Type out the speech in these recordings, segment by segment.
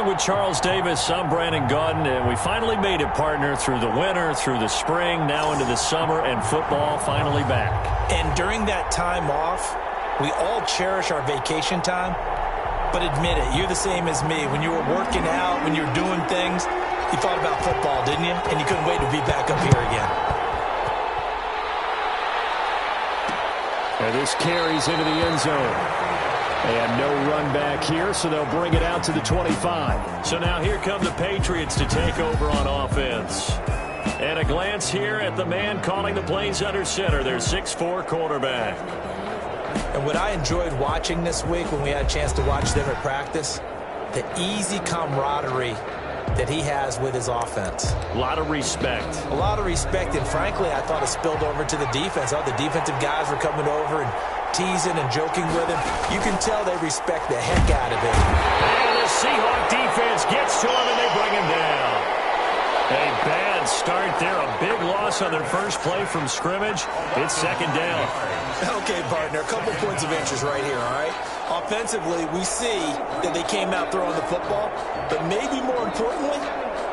Along with Charles Davis, I'm Brandon Gaudin, and we finally made it, partner, through the winter, through the spring, now into the summer, and football finally back. And during that time off, we all cherish our vacation time. But admit it, you're the same as me. When you were working out, when you were doing things, you thought about football, didn't you? And you couldn't wait to be back up here again. And this carries into the end zone. And no run back here, so they'll bring it out to the 25. So now here come the Patriots to take over on offense. And a glance here at the man calling the plays under center, their 6'4" quarterback. And what I enjoyed watching this week when we had a chance to watch them at practice, the easy camaraderie that he has with his offense. A lot of respect. A lot of respect, and frankly, I thought it spilled over to the defense. All the defensive guys were coming over and teasing and joking with him. You can tell they respect the heck out of him. And the Seahawk defense gets to him, and they bring him down. A bad start there. A big loss on their first play from scrimmage. It's second down. Okay, partner, a couple points of interest right here, all right? Offensively, we see that they came out throwing the football, but maybe more importantly,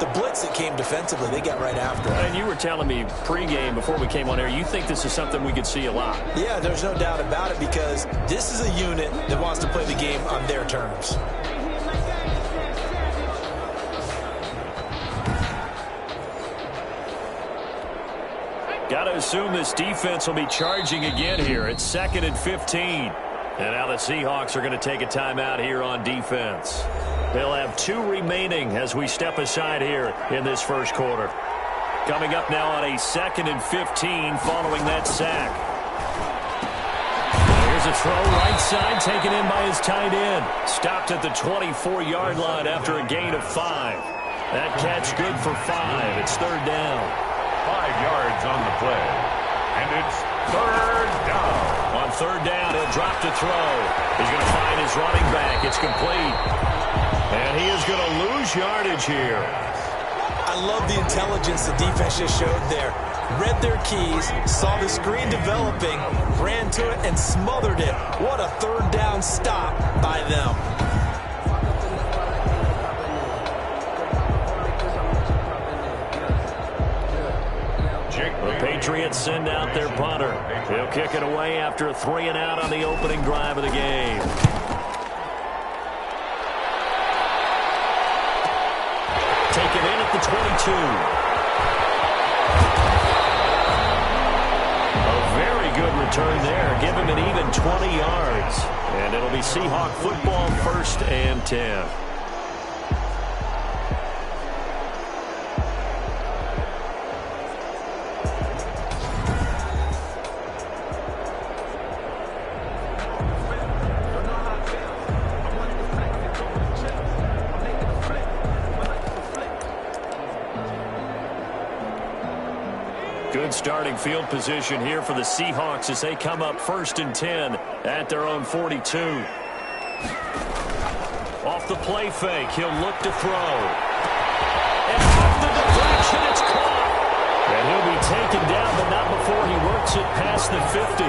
the blitz that came defensively, they got right after it. And you were telling me pregame before we came on air, you think this is something we could see a lot. Yeah, there's no doubt about it, because this is a unit that wants to play the game on their terms. Got to assume this defense will be charging again here. It's 2nd and 15. And now the Seahawks are going to take a timeout here on defense. They'll have 2 remaining as we step aside here in this first quarter. Coming up now on a 2nd and 15 following that sack. Here's a throw right side taken in by his tight end. Stopped at the 24-yard line after a gain of 5. That catch good for 5. It's 3rd down. 5 yards on the play. And it's 3rd down. On 3rd down, he'll drop to throw. He's going to find his running back. It's complete. And he is going to lose yardage here. I love the intelligence the defense just showed there. Read their keys, saw the screen developing, ran to it, and smothered it. What a 3rd down stop by them. The Patriots send out their punter. He'll kick it away after a 3-and-out on the opening drive of the game. Taken in at the 22. A very good return there. Give him an even 20 yards. And it'll be Seahawk football, 1st and 10. Good starting field position here for the Seahawks as they come up 1st and 10 at their own 42. Off the play fake, he'll look to throw. And off the deflection, it's caught. And he'll be taken down, but not before he works it past the 50.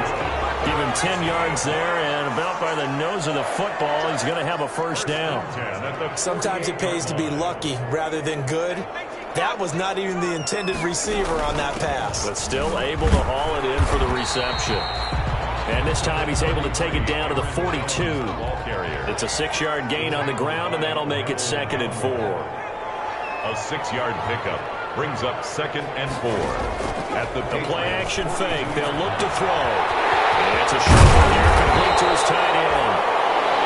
Give him 10 yards there, and about by the nose of the football, he's going to have a 1st down. Sometimes it pays to be lucky rather than good. That was not even the intended receiver on that pass. But still able to haul it in for the reception. And this time he's able to take it down to the 42. It's a 6-yard gain on the ground, and that'll make it 2nd and 4. A 6-yard pickup brings up 2nd and 4. At the play-action fake, they'll look to throw. And it's a short one here, complete to his tight end.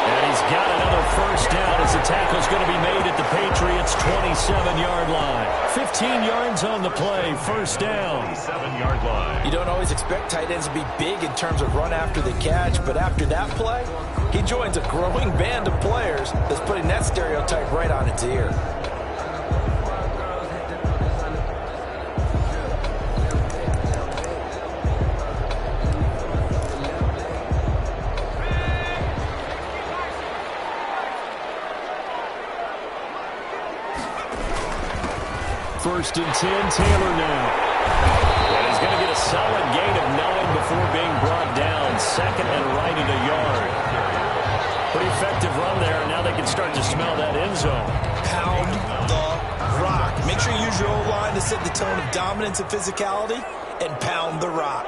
And he's got another 1st down as the tackle's going to be made at the Patriots' 27-yard line. 15 yards on the play, 1st down. 7-yard line. You don't always expect tight ends to be big in terms of run after the catch, but after that play, he joins a growing band of players that's putting that stereotype right on its ear. First and 10, Taylor now. And he's going to get a solid gain of 9 before being brought down. 2nd and right at a yard. Pretty effective run there, and now they can start to smell that end zone. Pound the rock. Make sure you use your O-line to set the tone of dominance and physicality, and pound the rock.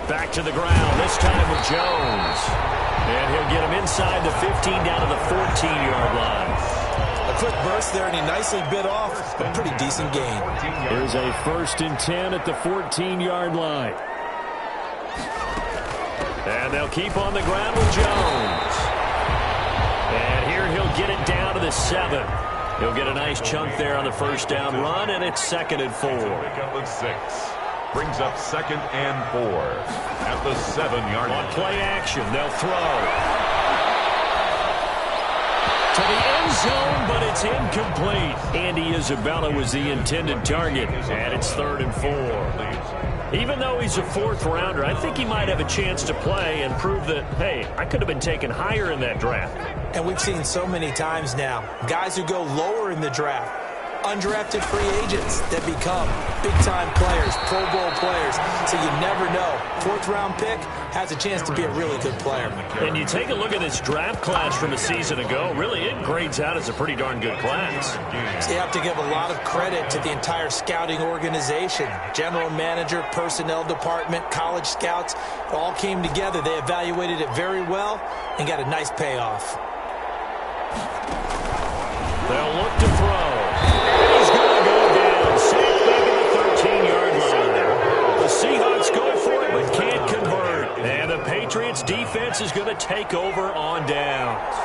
Back to the ground, this time with Jones. And he'll get him inside the 15 down to the 14-yard line. A quick burst there, and he nicely bit off a pretty decent gain. Here's a 1st and 10 at the 14-yard line. And they'll keep on the ground with Jones. And here he'll get it down to the 7. He'll get a nice chunk there on the 1st down run, and it's 2nd and 4. Pickup of 6. Brings up 2nd and 4 at the 7-yard line. On play action, they'll throw. To the end zone, but it's incomplete. Andy Isabella was the intended target, and it's 3rd and 4. Even though he's a 4th rounder, I think he might have a chance to play and prove that, hey, I could have been taken higher in that draft. And we've seen so many times now, guys who go lower in the draft, undrafted free agents that become big-time players, Pro Bowl players. So you never know. 4th-round pick has a chance to be a really good player. And you take a look at this draft class from a season ago, really it grades out as a pretty darn good class. So you have to give a lot of credit to the entire scouting organization. General manager, personnel department, college scouts, it all came together. They evaluated it very well and got a nice payoff. They'll look to throw. He's going to go down. Safe back at the 13-yard line. The Seahawks go for it, but can't convert. And the Patriots defense is going to take over on downs.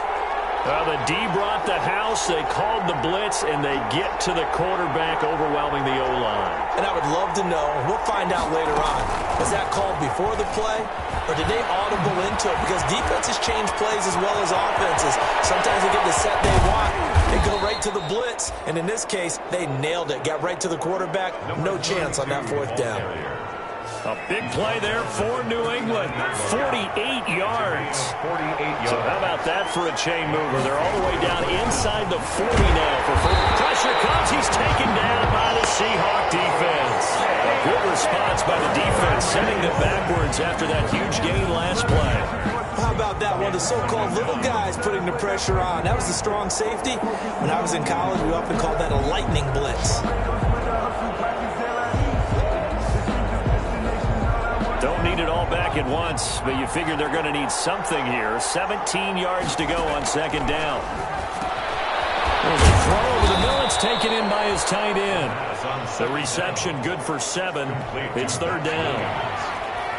The D brought the house. They called the blitz, and they get to the quarterback, overwhelming the O-line. And I would love to know, we'll find out later on, was that called before the play, or did they audible into it? Because defenses change plays as well as offenses. Sometimes they get the set they want. They go right to the blitz, and in this case, they nailed it. Got right to the quarterback. No chance on that 4th down. A big play there for New England. 48 yards. 48 yards. So how about that for a chain mover? They're all the way down inside the 40 now. For pressure comes. He's taken down by the Seahawk defense. A good response by the defense, sending them backwards after that huge gain last play. How about that? One of the so-called little guys putting the pressure on. That was the strong safety. When I was in college, we often called that a lightning blitz. Don't need it all back at once, but you figure they're going to need something here. 17 yards to go on 2nd down. There's a throw over the middle. It's taken in by his tight end. The reception good for 7. It's 3rd down.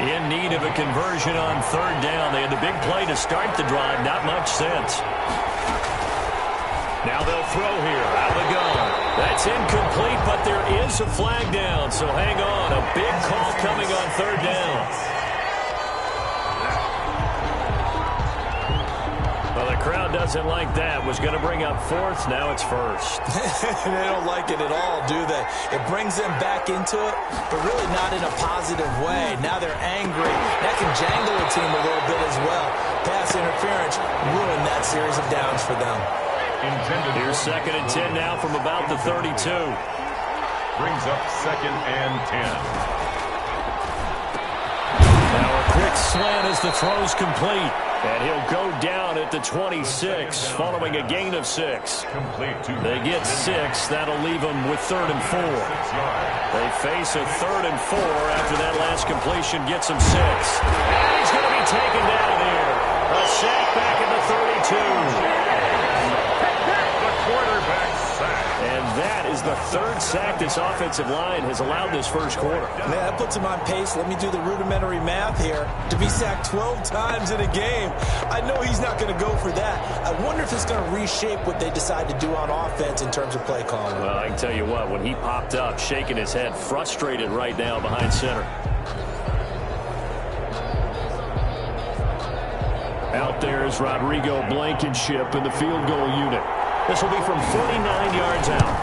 In need of a conversion on 3rd down. They had the big play to start the drive. Not much sense. Now they'll throw here out of the gun. That's incomplete, but there is a flag down, so hang on. A big call coming on 3rd down. Well, the crowd doesn't like that. Was going to bring up 4th. Now it's 1st. They don't like it at all, do they? It brings them back into it, but really not in a positive way. Now they're angry. That can jangle a team a little bit as well. Pass interference ruined that series of downs for them. Here's 2nd and 10 now from about the 32. Brings up 2nd and 10. Now a quick slant as the throw's complete. And he'll go down at the 26, following a gain of 6. They get 6. That'll leave them with 3rd and 4. They face a 3rd and 4 after that last completion gets them 6. And he's going to be taken down here. A sack back at the 32. Quarterback sack. And that is the 3rd sack this offensive line has allowed this first quarter. Man, that puts him on pace. Let me do the rudimentary math here. To be sacked 12 times in a game, I know he's not going to go for that. I wonder if it's going to reshape what they decide to do on offense in terms of play calling. Well, I can tell you what, when he popped up, shaking his head, frustrated right now behind center. Out there is Rodrigo Blankenship in the field goal unit. This will be from 49 yards out.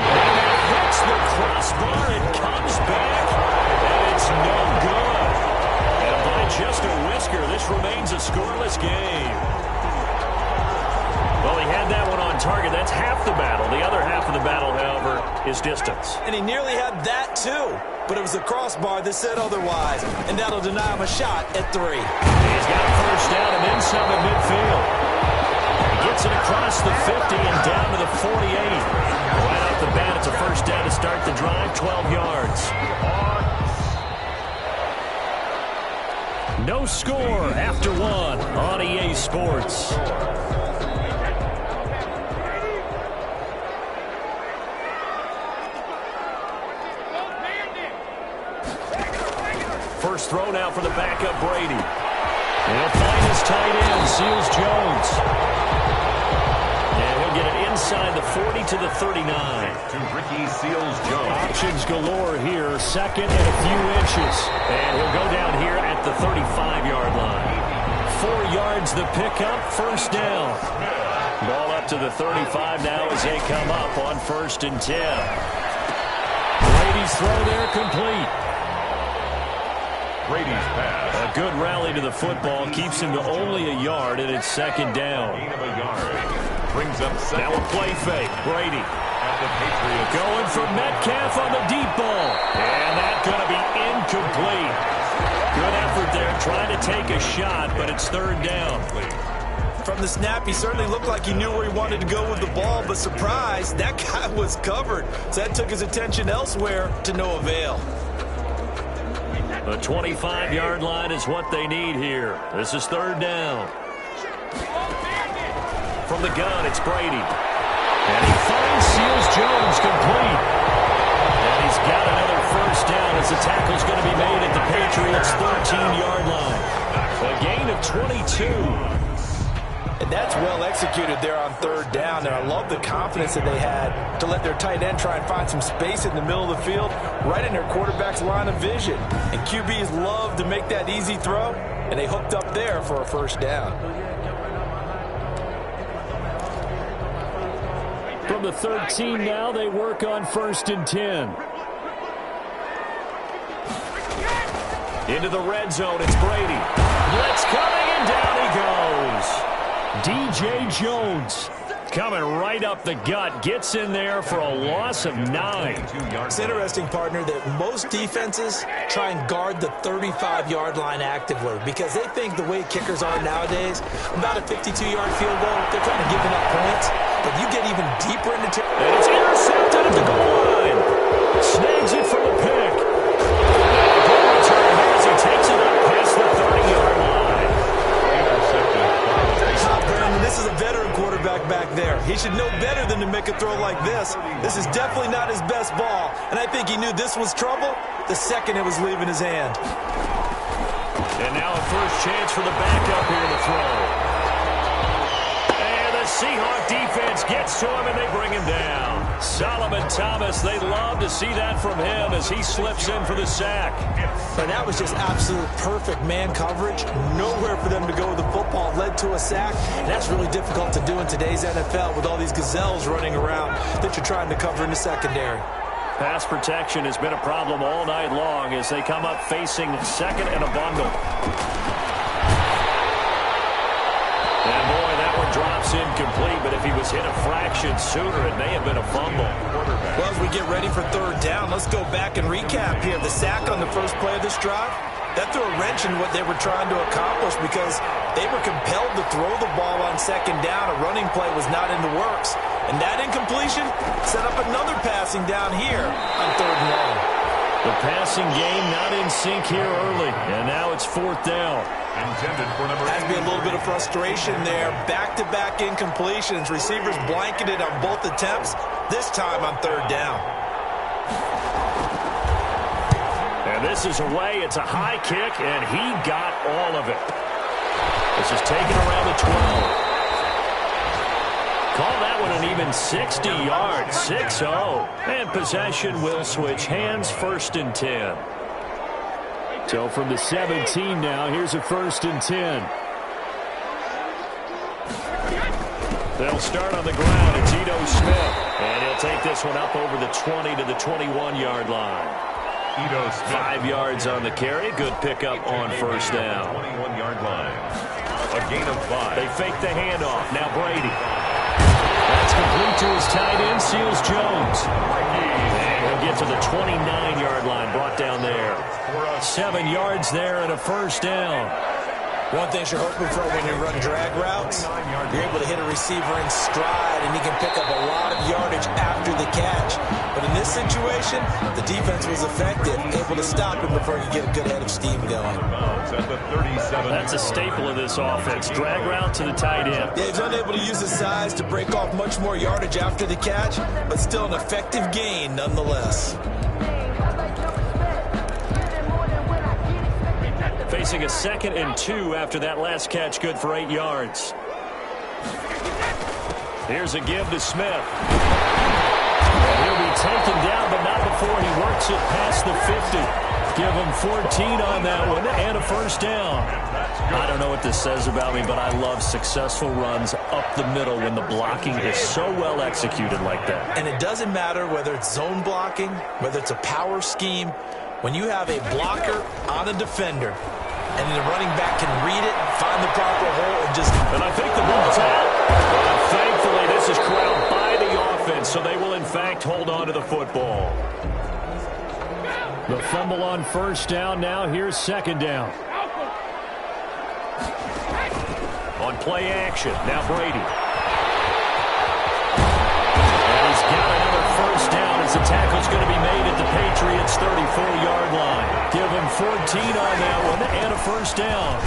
And hits the crossbar. It comes back, and it's no good. And by just a whisker, this remains a scoreless game. Well, he had that one on target. That's half the battle. The other half of the battle, however, is distance. And he nearly had that, too. But it was the crossbar that said otherwise. And that'll deny him a shot at 3. He's got a first down and then some at midfield. He gets it across the 50 and down to the 48. Right off the bat, it's a first down to start the drive, 12 yards. No score after 1 on EA Sports. First throw now for the backup Brady. He'll find his tight end, Seals Jones. And he'll get it inside the 40 to the 39. To Ricky Seals Jones. Options galore here, second and a few inches. And he'll go down here at the 35-yard line. 4 yards the pickup, first down. Ball up to the 35 now as they come up on 1st and 10. Brady's throw there complete. Brady's pass. A good rally to the football keeps him to only a yard, and it's 2nd down. Gain of a yard. Brings up second. Now a play fake. Brady At the Patriots. going for Metcalf on the deep ball. And that's going to be incomplete. Good effort there trying to take a shot, but it's 3rd down. From the snap, he certainly looked like he knew where he wanted to go with the ball, but surprise, that guy was covered. So that took his attention elsewhere to no avail. The 25-yard line is what they need here. This is 3rd down. From the gun, it's Brady. And he finds Seals Jones complete. And he's got another first down as the tackle's going to be made at the Patriots' 13-yard line. A gain of 22. And that's well executed there on 3rd down. And I love the confidence that they had to let their tight end try and find some space in the middle of the field, right in their quarterback's line of vision. And QBs love to make that easy throw, and they hooked up there for a first down. From the 13 now, they work on 1st and 10. Into the red zone, it's Brady. Blitz coming, and down he goes. DJ Jones coming right up the gut. Gets in there for a loss of 9. It's interesting, partner, that most defenses try and guard the 35-yard line actively because they think the way kickers are nowadays, about a 52-yard field goal, they're kind of giving up points. But you get even deeper into and it's intercepted at the goal line. Snags it from the pick. Good return here as he takes it up past the 30-yard line. Brandon, this is a veteran quarterback back there. He should know better than to make a throw like this. This is definitely not his best ball, and I think he knew this was trouble the second it was leaving his hand. And now a first chance for the backup here to throw. And the Seahawk defense gets to him, and they bring him down. Solomon Thomas, they love to see that from him as he slips in for the sack. But that was just absolute perfect man coverage. Nowhere for them to go with the football. Led to a sack. And that's really difficult to do in today's NFL with all these gazelles running around that you're trying to cover in the secondary. Pass protection has been a problem all night long as they come up facing second and a bundle. And boy, that one drops incomplete, but if he was hit a fraction sooner, it may have been a fumble. Well, as we get ready for 3rd down, let's go back and recap here. The sack on the first play of this drive, that threw a wrench in what they were trying to accomplish because they were compelled to throw the ball on 2nd down. A running play was not in the works. And that incompletion set up another passing down here on 3rd and long. The passing game not in sync here early, and now it's 4th down. Intended for number 8. Has to be a little bit of frustration there. Back-to-back incompletions. Receivers blanketed on both attempts, this time on 3rd down. And this is away. It's a high kick, and he got all of it. This is taken around the 12. Call that one an even 60 yards, 6-0. And possession will switch hands, 1st and 10. So from the 17 now, here's a 1st and 10. They'll start on the ground. It's Ito Smith. And he'll take this one up over the 20 to the 21-yard line. Ito Smith. 5 yards on the carry. Good pickup on 1st down. 21-yard line. A gain of 5. They fake the handoff. Now Brady. That's It's complete to his tight end, Seals Jones. And he'll get to the 29-yard line, brought down there. 7 yards there and a first down. One thing you're hoping for when you run drag routes, you're able to hit a receiver in stride, and he can pick up a lot of yardage after the catch. But in this situation, the defense was effective, able to stop him before you get a good head of steam going. That's a staple of this offense. Drag route to the tight end. Yeah, he's unable to use his size to break off much more yardage after the catch, but still an effective gain nonetheless. Facing a 2nd and 2 after that last catch, good for 8 yards. Here's a give to Smith. He'll be taken down, but not before he works it past the 50. Give him 14 on that one and a first down. I don't know what this says about me, but I love successful runs up the middle when the blocking is so well executed like that. And it doesn't matter whether it's zone blocking, whether it's a power scheme. When you have a blocker on a defender, and the running back can read it, find the proper hole, and just... And I think the ball's out. But thankfully, this is corralled by the offense, so they will, in fact, hold on to the football. The fumble on first down now. Here's 2nd down. On play action, now Brady. And he's got another first down as the tackle's going to be made at the Patriots' 34-yard line. Give him 14 on that one and a first down.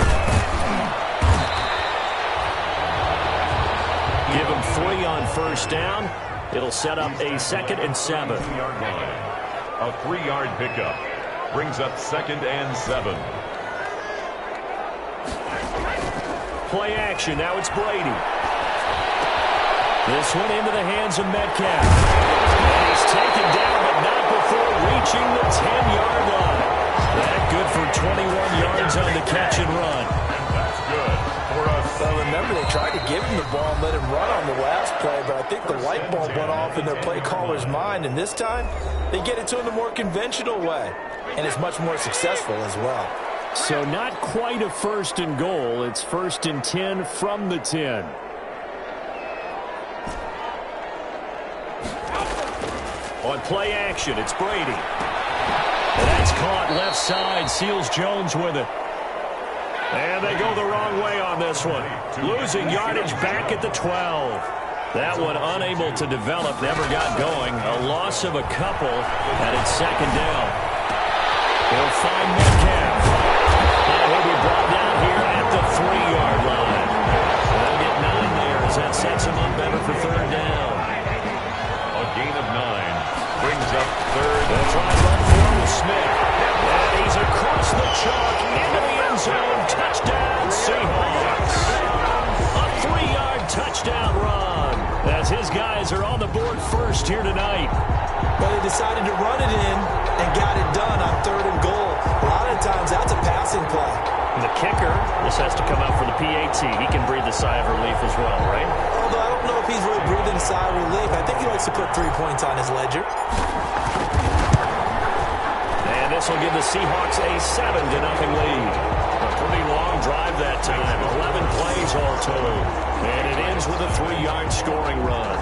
Give him 3 on first down. It'll set up a 2nd and 7. A 3-yard pickup brings up 2nd and 7. Play action. Now it's Brady. This one into the hands of Metcalf. And he's taken down, but not before reaching the 10-yard line. That good for 21 yards on the catch and run. That's good for us. Well, remember, they tried to give him the ball and let him run on the last play, but I think the light bulb went off in their play caller's mind, and this time they get it to him the more conventional way, and it's much more successful as well. So not quite a 1st and goal. It's 1st and 10 from the 10. On play action, it's Brady. And that's caught left side. Seals Jones with it. And they go the wrong way on this one. Losing yardage back at the 12. That one unable to develop, never got going. A loss of a couple, and it's 2nd down. They'll find Metcalf. And he'll be brought down here at the 3-yard line. They'll get 9 there as that sets him up better for 3rd down. A gain of 9 brings up 3rd. They'll try to run forward with Smith. And he's across the chalk into the end zone. Touchdown, Seahawks. A 3-yard touchdown run as his guys are on the board first here tonight. But they decided to run it in and got it done on 3rd and goal. A lot of times that's a passing play. And the kicker, this has to come out for the PAT. He can breathe a sigh of relief as well, right? Although I don't know if he's really breathing a sigh of relief. I think he likes to put 3 points on his ledger. And this will give the Seahawks a 7-0 lead. A pretty long drive that time. 11 plays all told. And it ends with a 3-yard scoring run.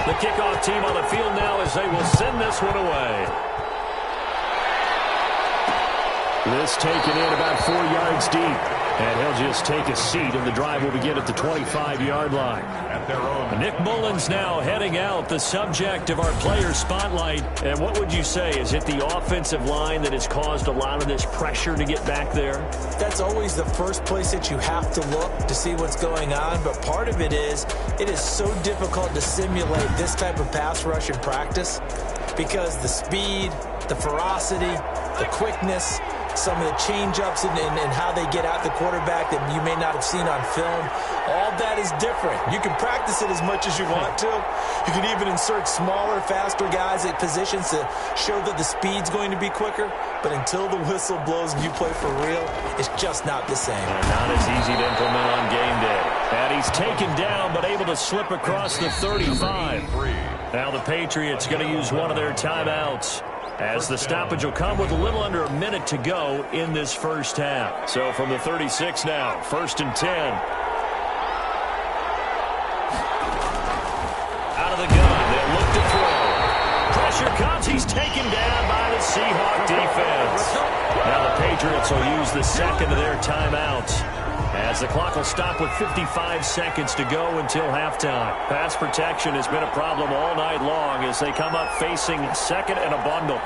The kickoff team on the field now as they will send this one away. This taken in about 4 yards deep. And he'll just take a seat, and the drive will begin at the 25-yard line. At their own. Nick Mullins now heading out, the subject of our player spotlight. And what would you say? Is it the offensive line that has caused a lot of this pressure to get back there? That's always the first place that you have to look to see what's going on. But part of it is so difficult to simulate this type of pass rush in practice because the speed, the ferocity, the quickness, some of the change-ups and how they get at the quarterback that you may not have seen on film. All that is different. You can practice it as much as you want to. You can even insert smaller, faster guys at positions to show that the speed's going to be quicker. But until the whistle blows and you play for real, it's just not the same. And not as easy to implement on game day. And he's taken down but able to slip across the 35. Now the Patriots going to use one of their timeouts. as the stoppage will come with a little under a minute to go in this first half. So from the 36 now, 1st and 10. Out of the gun, they'll look to throw. Pressure comes, he's taken down by the Seahawk defense. Now the Patriots will use the second of their timeouts, as the clock will stop with 55 seconds to go until halftime. Pass protection has been a problem all night long as they come up facing second and a bundle.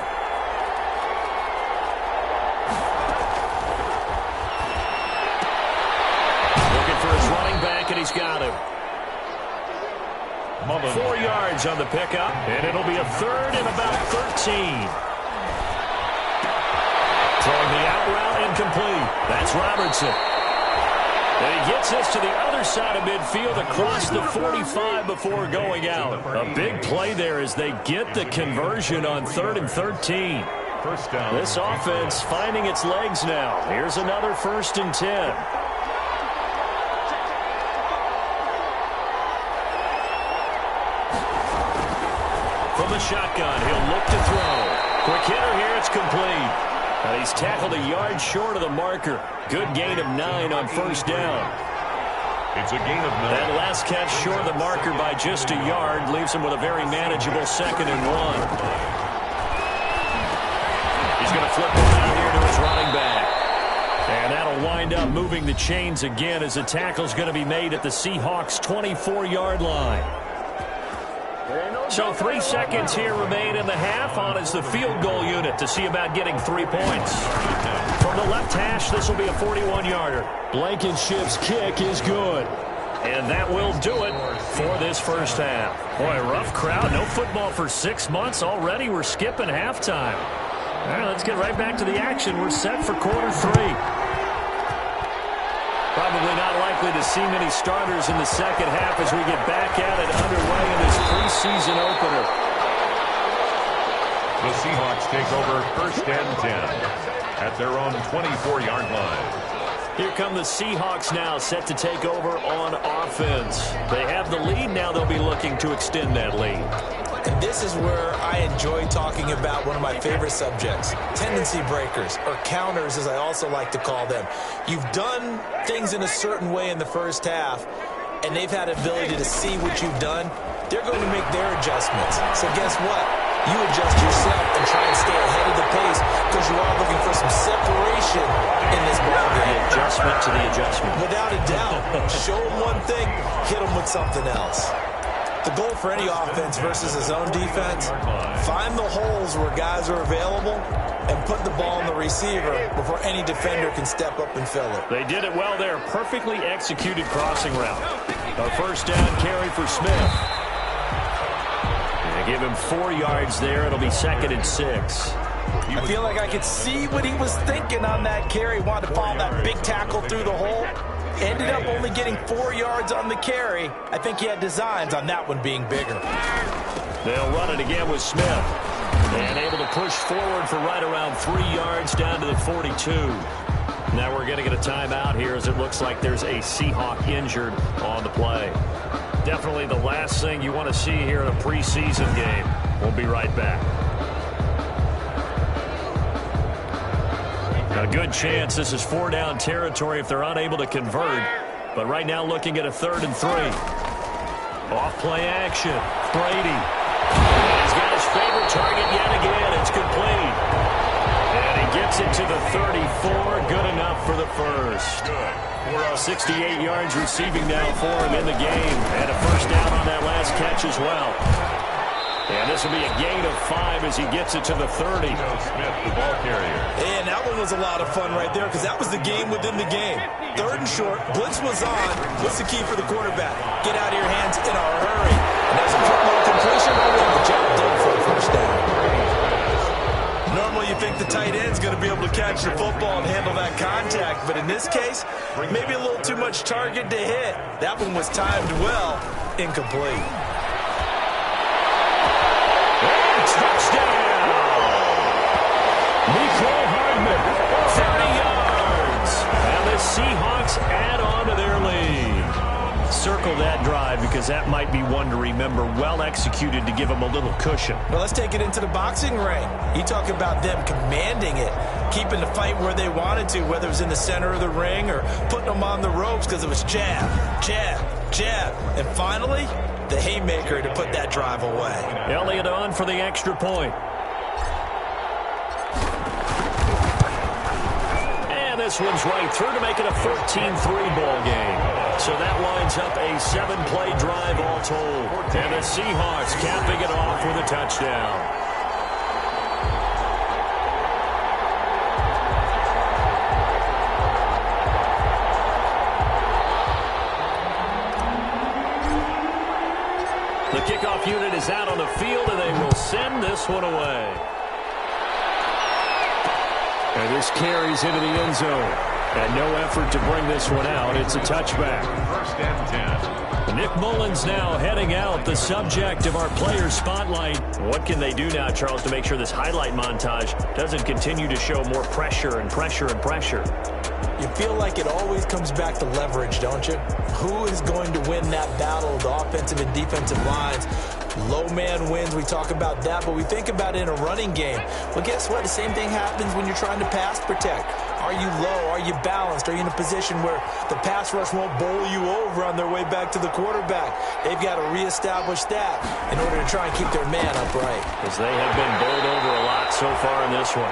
Looking for his running back, and he's got him. 4 yards on the pickup, and it'll be a 3rd and about 13. Throwing the out route incomplete. That's Robertson. And he gets this to the other side of midfield across the 45 before going out. A big play there as they get the conversion on 3rd and 13. First down. This offense finding its legs now. Here's another 1st and 10. From the shotgun, he'll look to throw. Quick hitter here, it's complete. And he's tackled a yard short of the marker. Good gain of 9 on 1st down. It's a gain of 9. That last catch short of the marker by just a yard leaves him with a very manageable 2nd and 1. He's going to flip it out here to his running back. And that'll wind up moving the chains again as the tackle's going to be made at the Seahawks' 24-yard line. So 3 seconds here remain in the half on as the field goal unit to see about getting 3 points. From the left hash, this will be a 41-yarder. Blankenship's kick is good. And that will do it for this first half. Boy, rough crowd. No football for 6 months. Already we're skipping halftime. All right, let's get right back to the action. We're set for quarter 3. Probably not likely to see many starters in the second half as we get back at it underway in this preseason opener. The Seahawks take over 1st and 10 at their own 24-yard line. Here come the Seahawks now, set to take over on offense. They have the lead. Now they'll be looking to extend that lead. And this is where I enjoy talking about one of my favorite subjects, tendency breakers, or counters as I also like to call them. You've done things in a certain way in the first half, and they've had the ability to see what you've done. They're going to make their adjustments. So guess what? You adjust yourself and try and stay ahead of the pace because you are looking for some separation in this ballgame. The adjustment to the adjustment. Without a doubt. Show them one thing, hit them with something else. The goal for any offense versus his own defense, find the holes where guys are available and put the ball in the receiver before any defender can step up and fill it. They did it well there. Perfectly executed crossing route. A 1st down carry for Smith. They give him 4 yards there. It'll be 2nd and 6. I feel like I could see what he was thinking on that carry. Wanted to follow that big tackle through the hole. Ended up only getting 4 yards on the carry. I think he had designs on that one being bigger. They'll run it again with Smith. And able to push forward for right around 3 yards down to the 42. Now we're going to get a timeout here as it looks like there's a Seahawk injured on the play. Definitely the last thing you want to see here in a preseason game. We'll be right back. A good chance this is 4-down territory if they're unable to convert. But right now looking at a 3rd and 3. Off play action. Brady. And he's got his favorite target yet again. It's complete. And he gets it to the 34. Good enough for the first. 68 yards receiving now for him in the game. And a 1st down on that last catch as well. And this will be a gain of 5 as he gets it to the 30. Smith, the ball carrier. And that one was a lot of fun right there because that was the game within the game. 3rd and short. Blitz was on. What's the key for the quarterback? Get out of your hands in a hurry. And there's a quick little completion. The job done for a 1st down. Normally you think the tight end's going to be able to catch the football and handle that contact. But in this case, maybe a little too much target to hit. That one was timed well. Incomplete. Touchdown! Mecole Hardman, 30 yards. And the Seahawks add on to their lead. Circle that drive because because that might be one to remember, well executed to give him a little cushion. Well, let's take it into the boxing ring. You talk about them commanding it, keeping the fight where they wanted to, whether it was in the center of the ring or putting them on the ropes because it was jab, jab, jab. And finally, the haymaker to put that drive away. Elliott on for the extra point. And this one's right through to make it a 14-3 ball game. So that lines up a 7-play drive all told. And the Seahawks capping it off with a touchdown. The kickoff unit is out on the field, and they will send this one away. And this carries into the end zone. And no effort to bring this one out. It's a touchback. First and 10. Nick Mullins now heading out, the subject of our player spotlight. What can they do now, Charles, to make sure this highlight montage doesn't continue to show more pressure and pressure and pressure? You feel like it always comes back to leverage, don't you? Who is going to win that battle of the offensive and defensive lines? Low man wins. We talk about that, but we think about it in a running game. Well, guess what? The same thing happens when you're trying to pass protect. Are you low? Are you balanced? Are you in a position where the pass rush won't bowl you over on their way back to the quarterback? They've got to reestablish that in order to try and keep their man upright. Because they have been bowled over a lot so far in this one.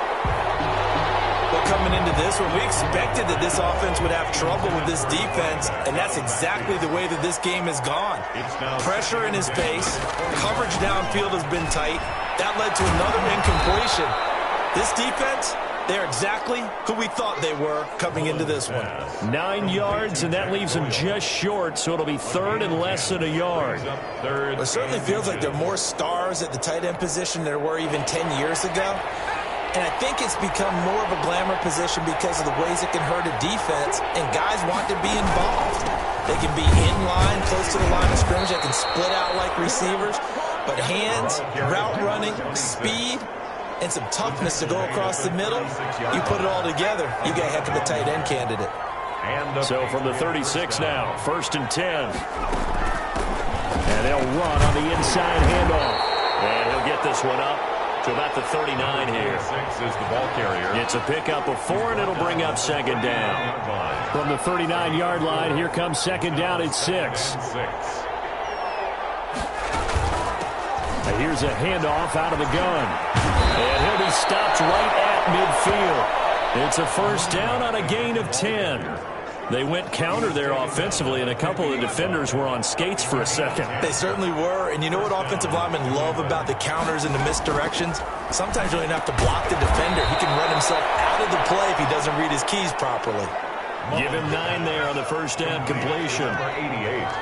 But coming into this one, we expected that this offense would have trouble with this defense, and that's exactly the way that this game has gone. Pressure in his face, coverage downfield has been tight. That led to another incompletion. This defense, they're exactly who we thought they were coming into this one. 9 yards, and that leaves them just short, so it'll be third and less than a yard. It certainly feels like there are more stars at the tight end position than there were even 10 years ago. And I think it's become more of a glamour position because of the ways it can hurt a defense, and guys want to be involved. They can be in line, close to the line of scrimmage. They can split out like receivers. But hands, route running, speed, and some toughness to go across the middle, you put it all together, you got a heck of a tight end candidate. So from the 36 now, first and 10. And they'll run on the inside handoff. And he'll get this one up to about the 39 here. 6 is the ball carrier. It's a pickup of 4, and it'll bring up second down. From the 39-yard line, here comes second down at 6. And here's a handoff out of the gun. And he'll be stopped right at midfield. It's a first down on a gain of 10. They went counter there offensively, and a couple of defenders were on skates for a second. They certainly were, and you know what offensive linemen love about the counters and the misdirections? Sometimes you don't even have to block the defender. He can run himself out of the play if he doesn't read his keys properly. Give him 9 there on the first down completion.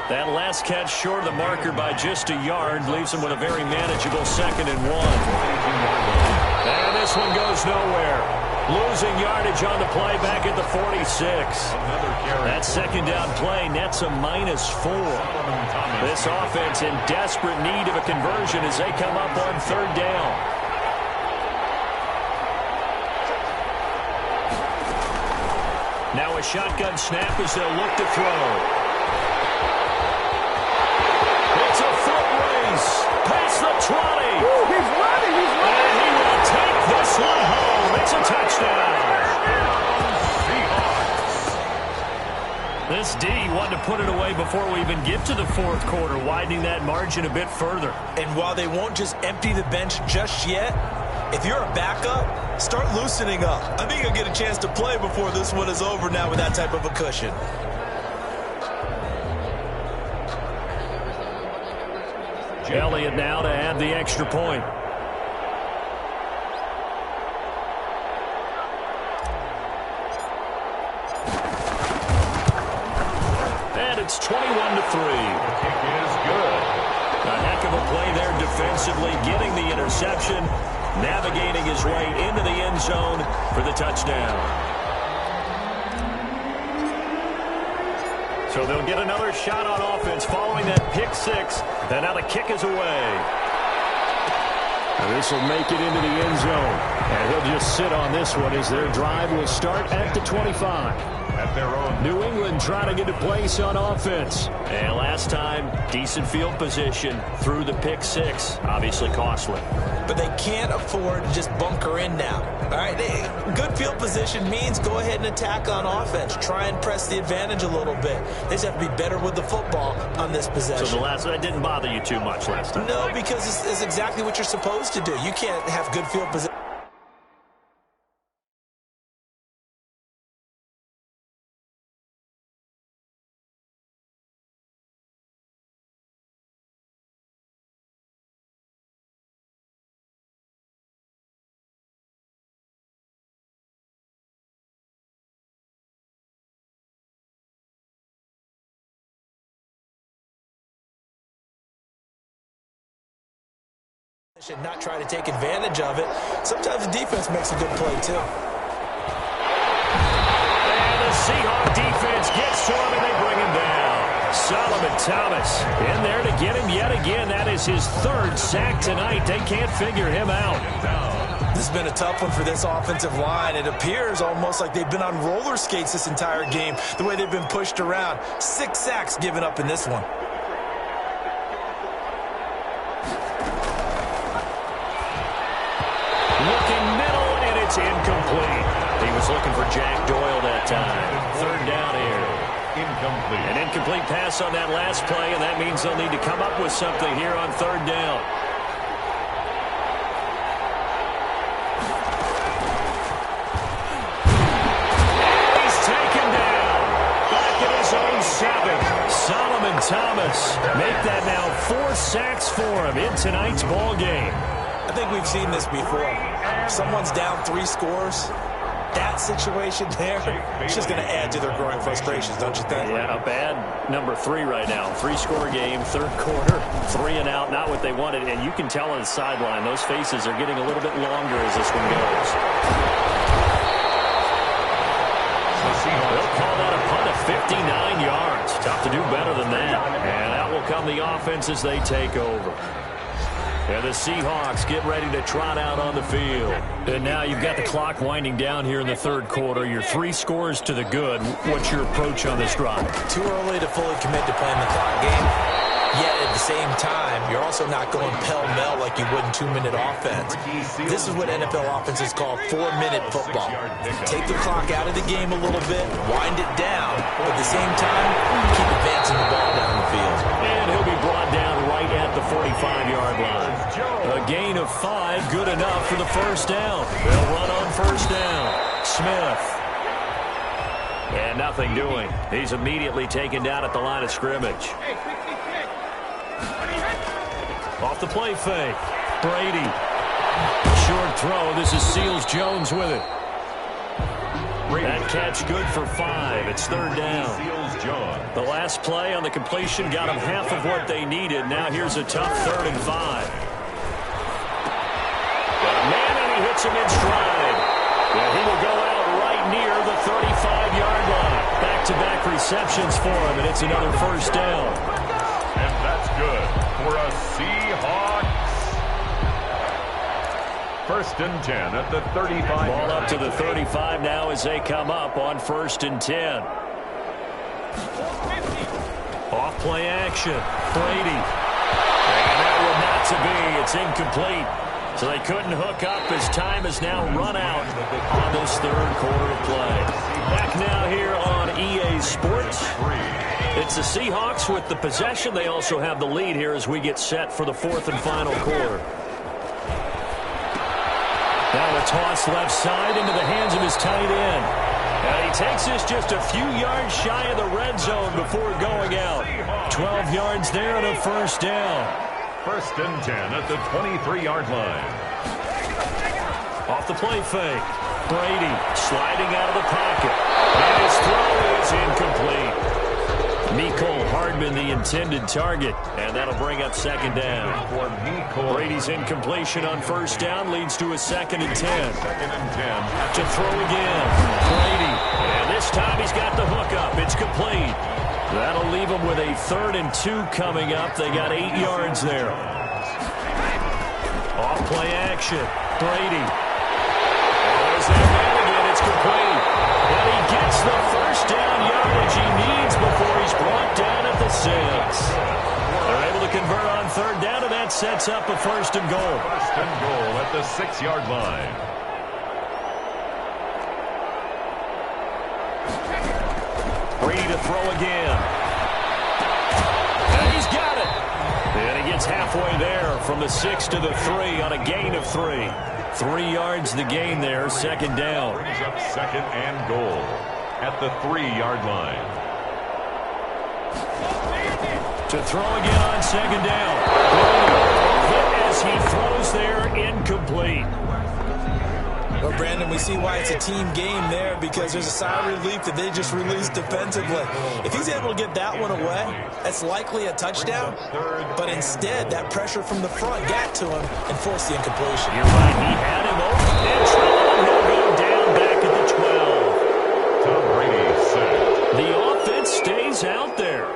That last catch short of the marker by just a yard leaves him with a very manageable second and 1. And this one goes nowhere. Losing yardage on the play back at the 46. That second down play nets a -4. This offense in desperate need of a conversion as they come up on third down. Now a shotgun snap as they'll look to throw. It's a foot race past the 20. Ooh, he's running. And he will take this one home. It's a touchdown. This D wanted to put it away before we even get to the fourth quarter, widening that margin a bit further. And while they won't just empty the bench just yet, if you're a backup, start loosening up. I think you'll get a chance to play before this one is over now with that type of a cushion. Elliott now to add the extra point. And it's 21-3. The kick is good. A heck of a play there defensively, getting the interception, navigating his way into the end zone for the touchdown. So they'll get another shot on offense following that pick 6. And now the kick is away. And this will make it into the end zone. And he'll just sit on this one as their drive will start at the 25. at their own. New England trying to get a place on offense. And last time, decent field position through the pick six. Obviously costly. But they can't afford to just bunker in now. All right, good field position means go ahead and attack on offense. Try and press the advantage a little bit. They just have to be better with the football on this possession. So that didn't bother you too much last time? No, because it's exactly what you're supposed to do. You can't have good field position. Should not try to take advantage of it. Sometimes the defense makes a good play, too. And the Seahawk defense gets to him, and they bring him down. Solomon Thomas in there to get him yet again. That is his third sack tonight. They can't figure him out. This has been a tough one for this offensive line. It appears almost like they've been on roller skates this entire game, the way they've been pushed around. 6 sacks given up in this one. Looking middle, and it's incomplete. He was looking for Jack Doyle that time. Third down here. Incomplete. An incomplete pass on that last play, and that means they'll need to come up with something here on third down. He's taken down. Back at his own 7. Solomon Thomas make that now 4 sacks for him in tonight's ball game. I think we've seen this before. Someone's down 3 scores. That situation there, it's just going to add to their growing frustrations, don't you think? Yeah, a bad number 3 right now. 3-score game, third quarter, 3 and out, not what they wanted. And you can tell on the sideline, those faces are getting a little bit longer as this one goes. They'll call that a punt of 59 yards. Tough to do better than that. And out will come the offense as they take over. And the Seahawks get ready to trot out on the field. And now you've got the clock winding down here in the third quarter. You're 3 scores to the good. What's your approach on this drive? Too early to fully commit to playing the clock game. Yet at the same time, you're also not going pell-mell like you would in 2-minute offense. This is what NFL offenses call 4-minute football. Take the clock out of the game a little bit, wind it down, but at the same time, keep advancing the ball down the field. And he'll be brought down right at the 45-yard line. A gain of 5, good enough for the first down. They'll run on first down. Smith. And nothing doing. He's immediately taken down at the line of scrimmage. Off the play fake. Brady. Short throw. This is Seals-Jones with it. That catch good for 5. It's third down. The last play on the completion got them half of what they needed. Now here's a tough 3rd and 5. Got a man, and he hits him in stride. And he will go out right near the 35-yard line. Back-to-back receptions for him, and it's another first down. And that's good for a Seahawks. 1st and 10 at the 35. Ball up to the 35 now as they come up on 1st and 10. Off play action. Brady. And that will not to be. It's incomplete. So they couldn't hook up as time has now run out on this third quarter of play. Back now here on EA Sports. It's the Seahawks with the possession. They also have the lead here as we get set for the 4th and final quarter. Now a toss left side into the hands of his tight end. And he takes this just a few yards shy of the red zone before going out. 12 yards there and a first down. 1st and 10 at the 23-yard line. Off the play fake. Brady sliding out of the pocket. And his throw is incomplete. Mecole Hardman, the intended target. And that'll bring up 2nd down. Brady's incompletion on first down leads to a 2nd and 10. 2nd and 10. To throw again. Brady. And this time he's got the hookup. It's complete. That'll leave them with a 3rd and 2 coming up. They got 8 yards there. Off play action. Brady. There's that man again. It's complete. And he gets the first first down yardage he needs before he's brought down at the 6. They're able to convert on third down, and that sets up a first and goal. First and goal at the 6-yard line. Brady to throw again. And he's got it. And he gets halfway there from the 6 to the 3 on a gain of 3. 3 yards the gain there, second down. Brings up second and goal at the 3-yard line. To throw again on second down. Hit as he throws there, incomplete. Well, Brandon, we see why it's a team game there, because there's a sigh of relief that they just released defensively. If he's able to get that one away, that's likely a touchdown. But instead, that pressure from the front got to him and forced the incompletion. You're right. He had him open. And he'll go down back at the 12. Tom Brady set. The offense stays out there.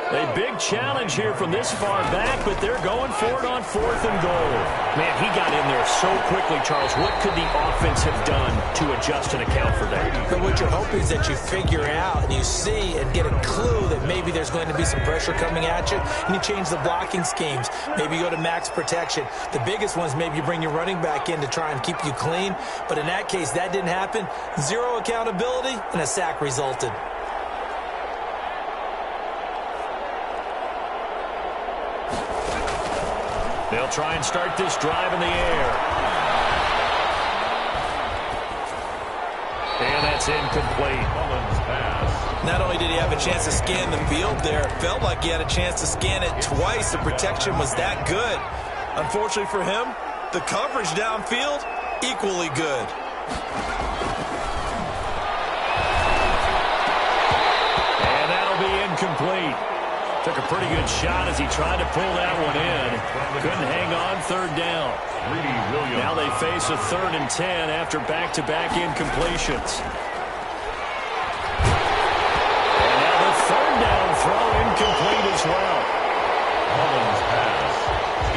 A big challenge here from this far back, but they're going for it on 4th and goal. Man, he got in there so quickly, Charles. What could the offense have done to adjust and account for that? But what you're hoping is that you figure out and you see and get a clue that maybe there's going to be some pressure coming at you, and you change the blocking schemes. Maybe you go to max protection. The biggest one is maybe you bring your running back in to try and keep you clean. But in that case, that didn't happen. 0 accountability, and a sack resulted. They'll try and start this drive in the air. And that's incomplete. Not only did he have a chance to scan the field there, it felt like he had a chance to scan it twice. The protection was that good. Unfortunately for him, the coverage downfield, equally good. And that'll be incomplete. Took a pretty good shot as he tried to pull that one in. Couldn't hang on third down. Now they face a 3rd and 10 after back-to-back incompletions. And now the 3rd down throw incomplete as well.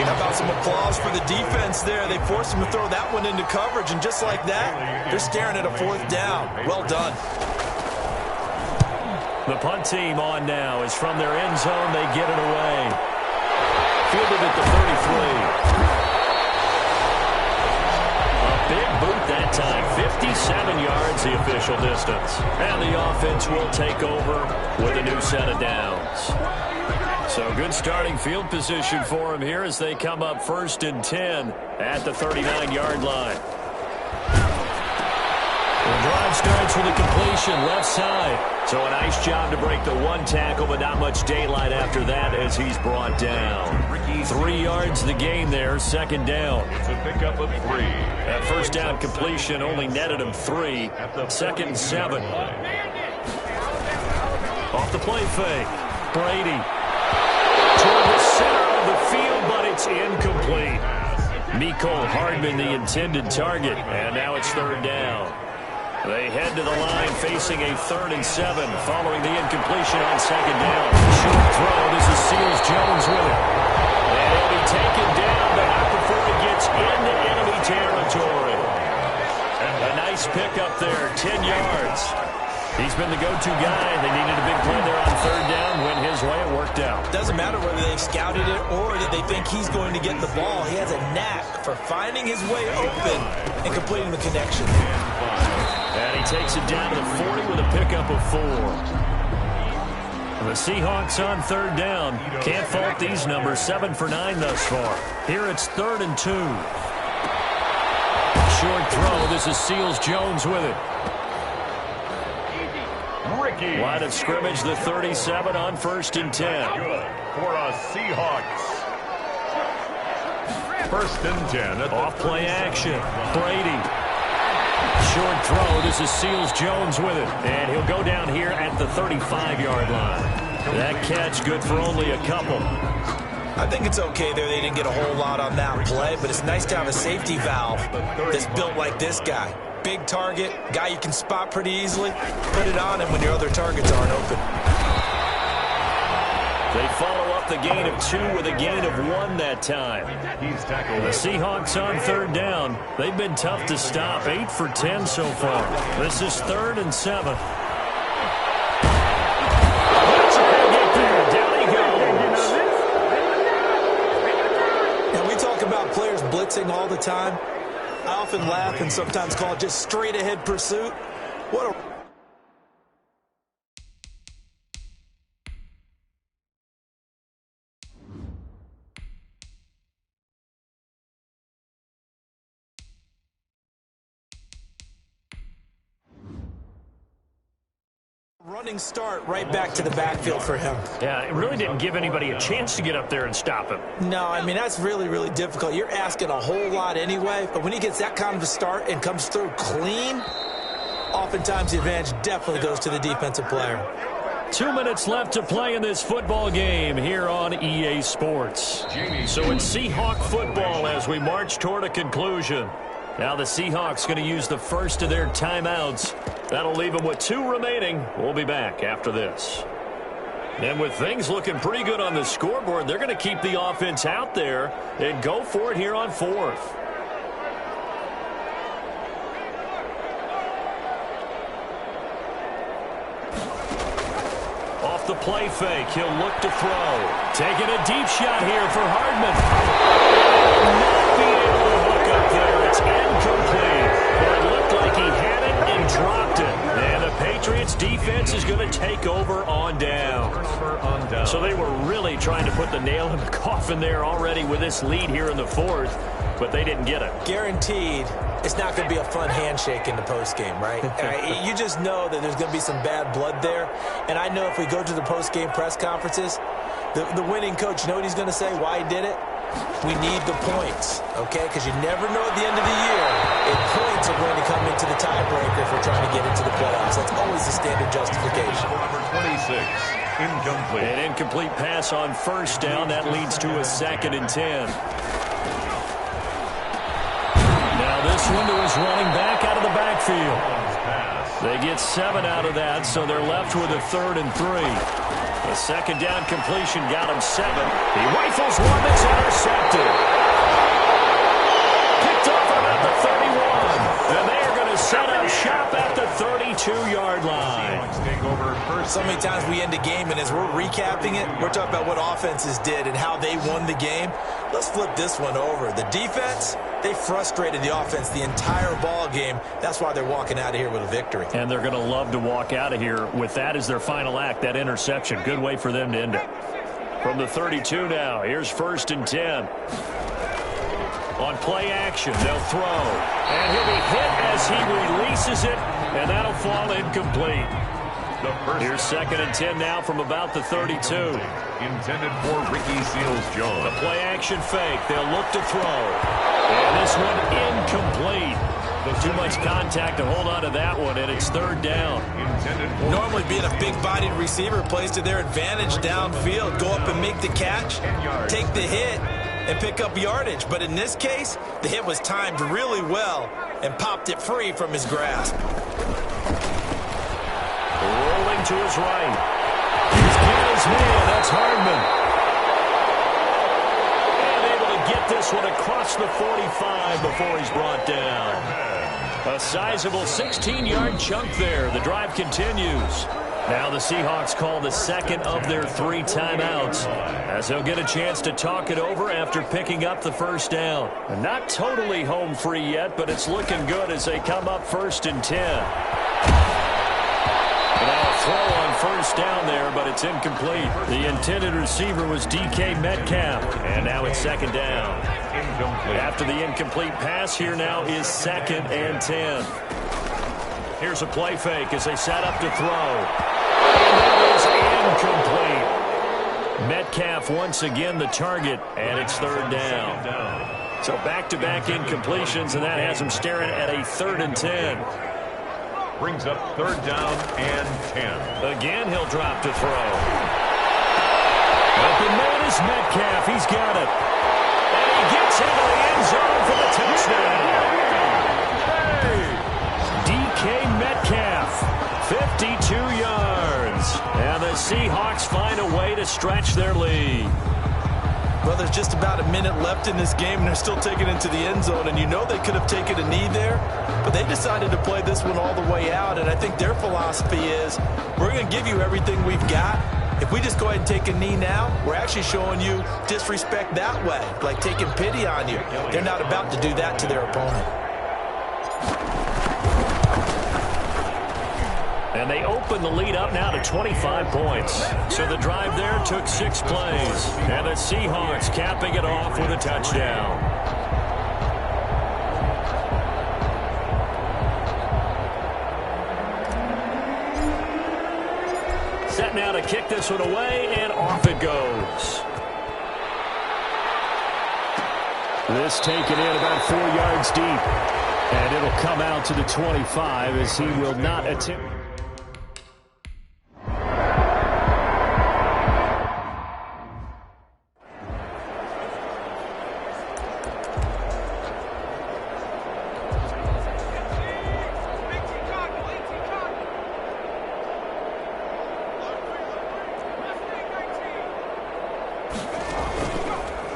How about some applause for the defense there? They forced him to throw that one into coverage, and just like that, they're staring at a 4th down. Well done. The punt team on now is from their end zone. They get it away. Fielded at the 33. A big boot that time. 57 yards the official distance. And the offense will take over with a new set of downs. So good starting field position for them here as they come up 1st and 10 at the 39-yard line. The drive starts with a completion left side. So a nice job to break the 1 tackle, but not much daylight after that as he's brought down. 3 yards the gain there, second down. It's a pickup of 3. That first down completion only netted him 3. 2nd and 7. Off the play fake. Brady. Toward the center of the field, but it's incomplete. Mecole Hardman, the intended target, and now it's 3rd down. They head to the line facing a 3rd and 7 following the incompletion on second down. Short throw. This is Seals-Jones with it. And he'll be taken down, but not before he gets into enemy territory. A nice pickup there, 10 yards. He's been the go-to guy. They needed a big play there on 3rd down. Went his way, it worked out. Doesn't matter whether they've scouted it or that they think he's going to get the ball. He has a knack for finding his way open and completing the connection. And he takes it down to the 40 with a pickup of 4. The Seahawks on 3rd down. Can't fault these numbers. 7 for 9 thus far. Here it's 3rd and 2. Short throw. This is Seals-Jones with it. Line of scrimmage, the 37 on 1st and 10. Good for a Seahawks. 1st and 10. Off play action. Brady. Short throw. This is Seals-Jones with it. And he'll go down here at the 35-yard line. That catch good for only a couple. I think it's okay there. They didn't get a whole lot on that play, but it's nice to have a safety valve that's built like this guy. Big target, guy you can spot pretty easily. Put it on him when your other targets aren't open. They follow up the gain of 2 with a gain of 1 that time. The Seahawks on 3rd down. They've been tough to stop. 8 for 10 so far. This is 3rd and 7. blitzing all the time. I often laugh and sometimes call it just straight-ahead pursuit. What a... running start right back to the backfield for him. Yeah, it really didn't give anybody a chance to get up there and stop him. No, I mean, that's really, really difficult. You're asking a whole lot anyway, but when he gets that kind of a start and comes through clean, oftentimes the advantage definitely goes to the defensive player. 2 minutes left to play in this football game here on EA Sports. So it's Seahawk football as we march toward a conclusion. Now the Seahawks going to use the first of their timeouts. That'll leave them with 2 remaining. We'll be back after this. And with things looking pretty good on the scoreboard, they're going to keep the offense out there and go for it here on 4th. Off the play fake, he'll look to throw. Taking a deep shot here for Hardman. Not being able to hook up there. It's incomplete. But it looked like he had it and dropped it. And the Patriots defense is going to take over on down. So they were really trying to put the nail in the coffin there already with this lead here in the 4th, but they didn't get it. Guaranteed it's not going to be a fun handshake in the postgame, right? You just know that there's going to be some bad blood there. And I know if we go to the postgame press conferences, the winning coach, you know what he's going to say, why he did it? We need the points, okay? Because you never know at the end of the year if points are going to come into the tiebreaker if we're trying to get into the playoffs. That's always the standard justification. Number 26, incomplete. An incomplete pass on first down. That leads to a 2nd and 10. Now this window is running back out of the backfield. They get 7 out of that, so they're left with a 3rd and 3. The 2nd down completion got him 7. He rifles one that's intercepted. Picked off about the 31. And they are going to set up shop at the 32-yard line. So many times we end a game, and as we're recapping it, we're talking about what offenses did and how they won the game. Let's flip this one over. The defense, they frustrated the offense the entire ball game. That's why they're walking out of here with a victory. And they're going to love to walk out of here with that as their final act, that interception. Good way for them to end it. From the 32 now, here's 1st and 10. On play action, they'll throw. And he'll be hit as he releases it, and that'll fall incomplete. Here's 2nd and 10 now from about the 32. Intended for Ricky Seals-Jones. The play action fake. They'll look to throw. And this one incomplete. Too much contact to hold on to that one, and it's 3rd down. Normally being a big-bodied receiver plays to their advantage downfield. Go up and make the catch, take the hit, and pick up yardage. But in this case, the hit was timed really well and popped it free from his grasp. Rolling to his right. He's got his man. That's Hardman. And able to get this one across the 45 before he's brought down. A sizable 16-yard chunk there. The drive continues. Now the Seahawks call the 2nd of their 3 timeouts as they'll get a chance to talk it over after picking up the 1st down. Not totally home free yet, but it's looking good as they come up 1st and 10. Now a throw on 1st down there, but it's incomplete. The intended receiver was DK Metcalf, and now it's 2nd down. After the incomplete pass, here now is 2nd and 10. Here's a play fake as they set up to throw. And that is incomplete. Metcalf once again the target, and it's 3rd down. So back-to-back incompletions, and that has him staring at a 3rd and 10. Brings up 3rd down and 10. Again, he'll drop to throw. Open man is Metcalf. He's got it. And he gets into the end zone for the touchdown. DK Metcalf, 52 yards. And the Seahawks find a way to stretch their lead. Well, there's just about a minute left in this game, and they're still taking it into the end zone. And you know they could have taken a knee there, but they decided to play this one all the way out. And I think their philosophy is, we're going to give you everything we've got, If we just go ahead and take a knee now, we're actually showing you disrespect that way, like taking pity on you. They're not about to do that to their opponent. And they open the lead up now to 25 points. So the drive there took 6 plays. And the Seahawks capping it off with a touchdown. Set now to kick this one away, and off it goes. This taken in about 4 yards deep. And it'll come out to the 25 as he will not attempt.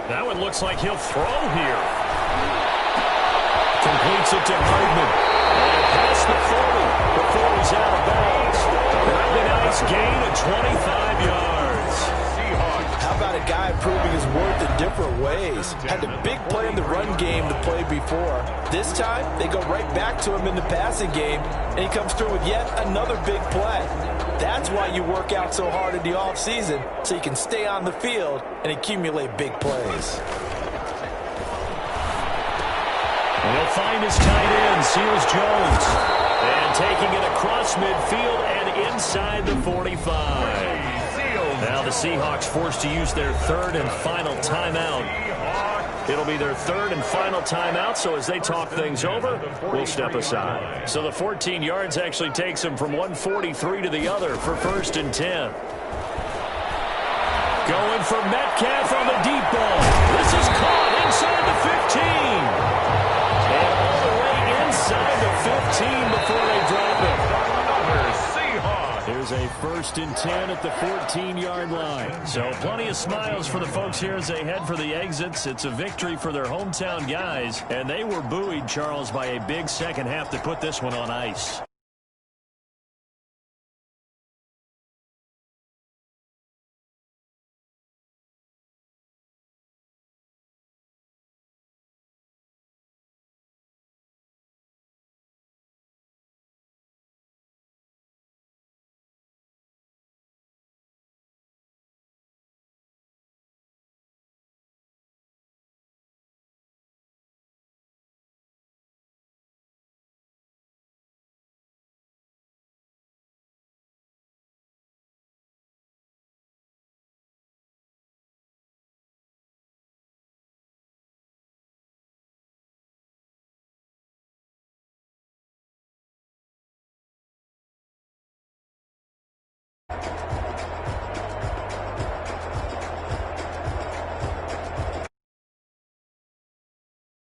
That one looks like he'll throw here. Completes it to Hardman. And past the 40 before he's out of bounds. Really nice gain of 25 yards. How about a guy proving his worth in different ways? Had a big play in the run game to play before. This time, they go right back to him in the passing game, and he comes through with yet another big play. That's why you work out so hard in the offseason, so you can stay on the field and accumulate big plays. And he'll find his tight end, Seals Jones. And taking it across midfield and inside the 45. Now the Seahawks forced to use their third and final timeout. It'll be their third and final timeout, so as they talk things over, we'll step aside. So the 14 yards actually takes them from 143 to the other for 1st and 10. Going for Metcalf on the deep ball. This is caught inside the 15. And all the way inside the 15 before they drop it. Here's a 1st and 10 at the 14-yard line. So plenty of smiles for the folks here as they head for the exits. It's a victory for their hometown guys, and they were buoyed, Charles, by a big second half to put this one on ice.